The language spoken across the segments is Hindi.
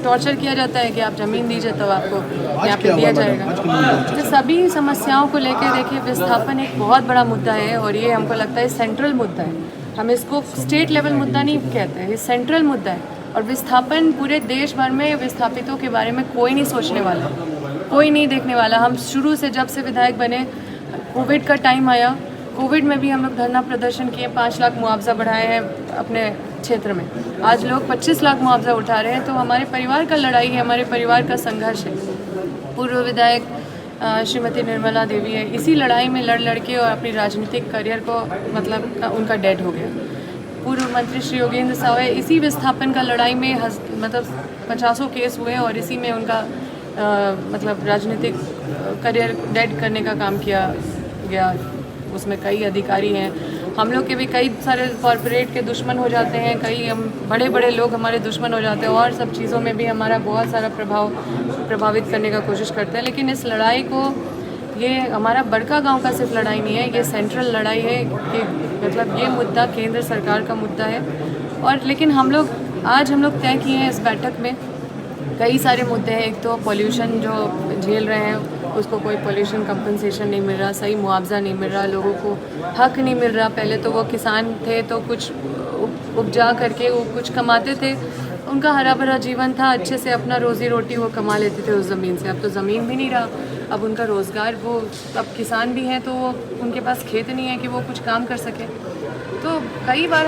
टॉर्चर किया जाता है कि आप ज़मीन दीजिए तब आपको यहाँ पे दिया जाएगा। तो सभी समस्याओं को लेकर देखिए विस्थापन एक बहुत बड़ा मुद्दा है और ये हमको लगता है सेंट्रल मुद्दा है। हम इसको स्टेट लेवल मुद्दा नहीं कहते हैं, ये सेंट्रल मुद्दा है। और विस्थापन पूरे देश भर में विस्थापितों के बारे में कोई नहीं सोचने वाला है, कोई नहीं देखने वाला। हम शुरू से जब से विधायक बने, कोविड का टाइम आया, कोविड में भी हम लोग धरना प्रदर्शन किए, 5 लाख मुआवजा बढ़ाए हैं अपने क्षेत्र में। आज लोग 25 लाख मुआवजा उठा रहे हैं। तो हमारे परिवार का लड़ाई है, हमारे परिवार का संघर्ष है। पूर्व विधायक श्रीमती निर्मला देवी है, इसी लड़ाई में लड़ के और अपनी राजनीतिक करियर को मतलब उनका डेड हो गया। पूर्व मंत्री श्री योगेंद्र सावे, इसी विस्थापन का लड़ाई में मतलब 50 केस हुए और इसी में उनका मतलब राजनीतिक करियर डेड करने का काम किया गया। उसमें कई अधिकारी हैं, हम लोग के भी कई सारे कॉरपोरेट के दुश्मन हो जाते हैं, कई हम बड़े बड़े लोग हमारे दुश्मन हो जाते हैं और सब चीज़ों में भी हमारा बहुत सारा प्रभावित करने का कोशिश करते हैं। लेकिन इस लड़ाई को, ये हमारा बड़का गांव का सिर्फ लड़ाई नहीं है, ये सेंट्रल लड़ाई है कि मतलब ये मुद्दा केंद्र सरकार का मुद्दा है। और लेकिन हम लोग तय किए हैं इस बैठक में कई सारे मुद्दे हैं। एक तो पॉल्यूशन जो झेल रहे हैं उसको कोई पॉल्यूशन कंपनसेशन नहीं मिल रहा, सही मुआवजा नहीं मिल रहा, लोगों को हक नहीं मिल रहा। पहले तो वो किसान थे तो कुछ उपजा करके वो कुछ कमाते थे, उनका हरा भरा जीवन था, अच्छे से अपना रोज़ी रोटी वो कमा लेते थे उस ज़मीन से। अब तो ज़मीन भी नहीं रहा, अब उनका रोज़गार, वो अब किसान भी हैं तो उनके पास खेत नहीं है कि वो कुछ काम कर सके। तो कई बार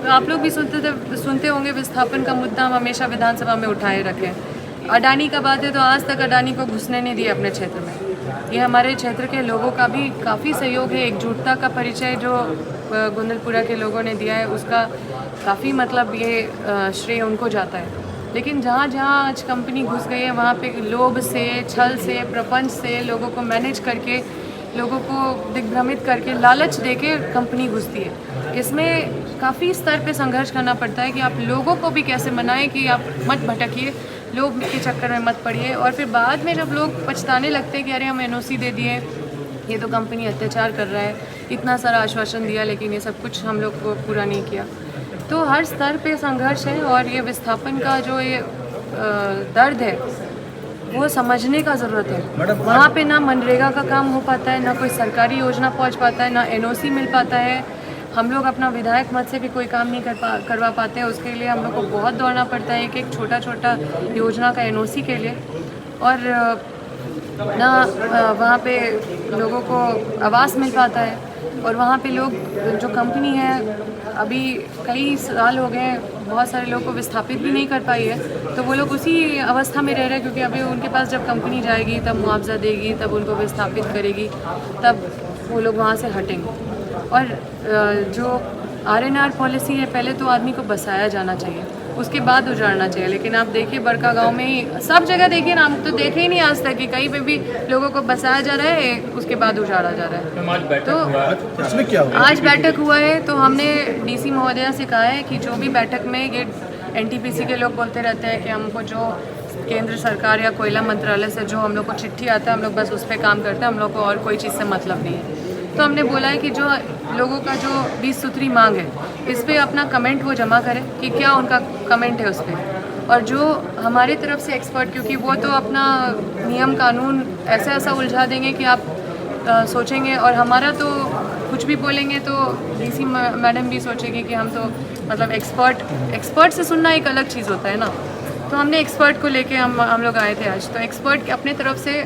आप लोग भी सुनते होंगे विस्थापन का मुद्दा हम हमेशा विधानसभा में उठाए रखें। अडानी का बात है तो आज तक अडानी को घुसने नहीं दिया अपने क्षेत्र में। ये हमारे क्षेत्र के लोगों का भी काफ़ी सहयोग है, एकजुटता का परिचय जो गुंदलपुरा के लोगों ने दिया है उसका काफ़ी मतलब ये श्रेय उनको जाता है। लेकिन जहाँ आज कंपनी घुस गई है वहाँ पे लोभ से, छल से, प्रपंच से लोगों को मैनेज करके, लोगों को दिग्भ्रमित करके, लालच देके कंपनी घुसती है। इसमें काफ़ी स्तर पे संघर्ष करना पड़ता है कि आप लोगों को भी कैसे मनाएं कि आप मत भटकिए, लोग के चक्कर में मत पड़िए। और फिर बाद में जब लोग पछताने लगते हैं कि अरे हम एनओसी दे दिए, ये तो कंपनी अत्याचार कर रहा है, इतना सारा आश्वासन दिया लेकिन ये सब कुछ हम लोग को पूरा नहीं किया। तो हर स्तर पे संघर्ष है और ये विस्थापन का जो ये दर्द है वो समझने का ज़रूरत है। वहाँ पे ना मनरेगा का काम हो पाता है, ना कोई सरकारी योजना पहुँच पाता है, ना एनओसी मिल पाता है। हम लोग अपना विधायक मत से भी कोई काम नहीं करवा पाते हैं, उसके लिए हम लोग को बहुत दौड़ना पड़ता है एक छोटा योजना का एनओसी के लिए। और ना वहाँ पे लोगों को आवास मिल पाता है। और वहाँ पे लोग, जो कंपनी है अभी कई साल हो गए, बहुत सारे लोगों को विस्थापित भी नहीं कर पाई है, तो वो लोग उसी अवस्था में रह रहे हैं क्योंकि अभी उनके पास जब कंपनी जाएगी तब मुआवजा देगी, तब उनको विस्थापित करेगी, तब वो लोग वहाँ से हटेंगे। और जो आरएनआर पॉलिसी है, पहले तो आदमी को बसाया जाना चाहिए, उसके बाद उजाड़ना चाहिए। लेकिन आप देखिए बड़का गांव में ही सब जगह देखिए ना, हम तो देखे ही नहीं आज तक कि कहीं पे भी लोगों को बसाया जा रहा है उसके बाद उजाड़ा जा रहा है। तो इसमें क्या हुआ? आज बैठक हुआ है तो हमने डीसी महोदया से कहा है कि जो भी बैठक में ये एनटीपीसी के लोग बोलते रहते हैं कि हमको जो केंद्र सरकार या कोयला मंत्रालय से जो हम लोग को चिट्ठी आता है हम लोग बस उस पर काम करते हैं, हम लोग को और कोई चीज़ से मतलब नहीं है। तो हमने बोला है कि जो लोगों का जो 20 सूत्री मांग है इस पर अपना कमेंट वो जमा करें कि क्या उनका कमेंट है उस पर। और जो हमारी तरफ से एक्सपर्ट, क्योंकि वो तो अपना नियम कानून ऐसा उलझा देंगे कि आप सोचेंगे, और हमारा तो कुछ भी बोलेंगे तो डीसी मैडम भी सोचेगी कि हम तो मतलब एक्सपर्ट से सुनना एक अलग चीज़ होता है ना। तो हमने एक्सपर्ट को लेके हम लोग आए थे आज। तो एक्सपर्ट अपने तरफ से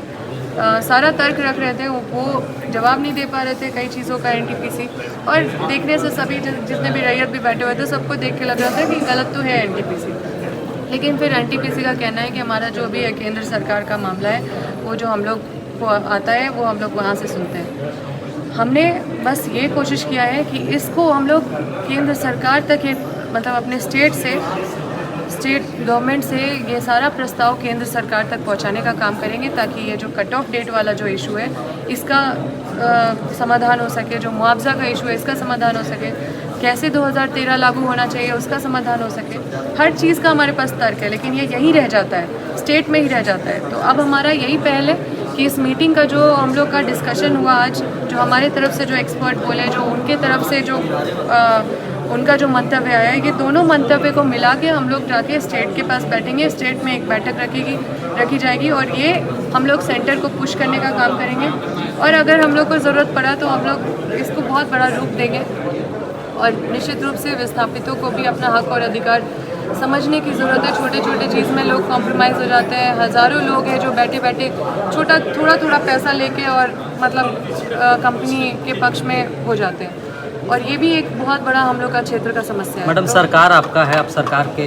सारा तर्क रख रहे थे, वो जवाब नहीं दे पा रहे थे कई चीज़ों का एनटीपीसी। और देखने से सभी जितने भी रैयत भी बैठे हुए थे सबको देख के लग रहा था कि गलत तो है एनटीपीसी। लेकिन फिर एनटीपीसी का कहना है कि हमारा जो भी है केंद्र सरकार का मामला है वो जो हम लोग को आता है वो हम लोग वहाँ से सुनते हैं। हमने बस ये कोशिश किया है कि इसको हम लोग केंद्र सरकार तक मतलब अपने स्टेट गवर्नमेंट से ये सारा प्रस्ताव केंद्र सरकार तक पहुंचाने का काम करेंगे ताकि ये जो कट ऑफ डेट वाला जो इशू है इसका समाधान हो सके, जो मुआवजा का इशू है इसका समाधान हो सके, कैसे 2013 लागू होना चाहिए उसका समाधान हो सके। हर चीज़ का हमारे पास तर्क है, लेकिन ये यहीं रह जाता है, स्टेट में ही रह जाता है। तो अब हमारा यही पहल है कि इस मीटिंग का जो हम लोग का डिस्कशन हुआ आज, जो हमारे तरफ से जो एक्सपर्ट बोले, जो उनके तरफ से जो उनका जो मंतव्य आया है, ये दोनों मंतव्य को मिला के हम लोग जाके स्टेट के पास बैठेंगे। स्टेट में एक बैठक रखी जाएगी और ये हम लोग सेंटर को पुश करने का काम करेंगे। और अगर हम लोग को ज़रूरत पड़ा तो हम लोग इसको बहुत बड़ा रूप देंगे और निश्चित रूप से विस्थापितों को भी अपना हक और अधिकार समझने की ज़रूरत है। छोटे छोटे चीज़ में लोग कॉम्प्रोमाइज़ हो जाते हैं। हज़ारों लोग हैं जो बैठे बैठे थोड़ा पैसा लेके और मतलब कंपनी के पक्ष में हो जाते हैं और ये भी एक बहुत बड़ा हम लोग का क्षेत्र का समस्या है। मैडम, सरकार आपका है, आप सरकार के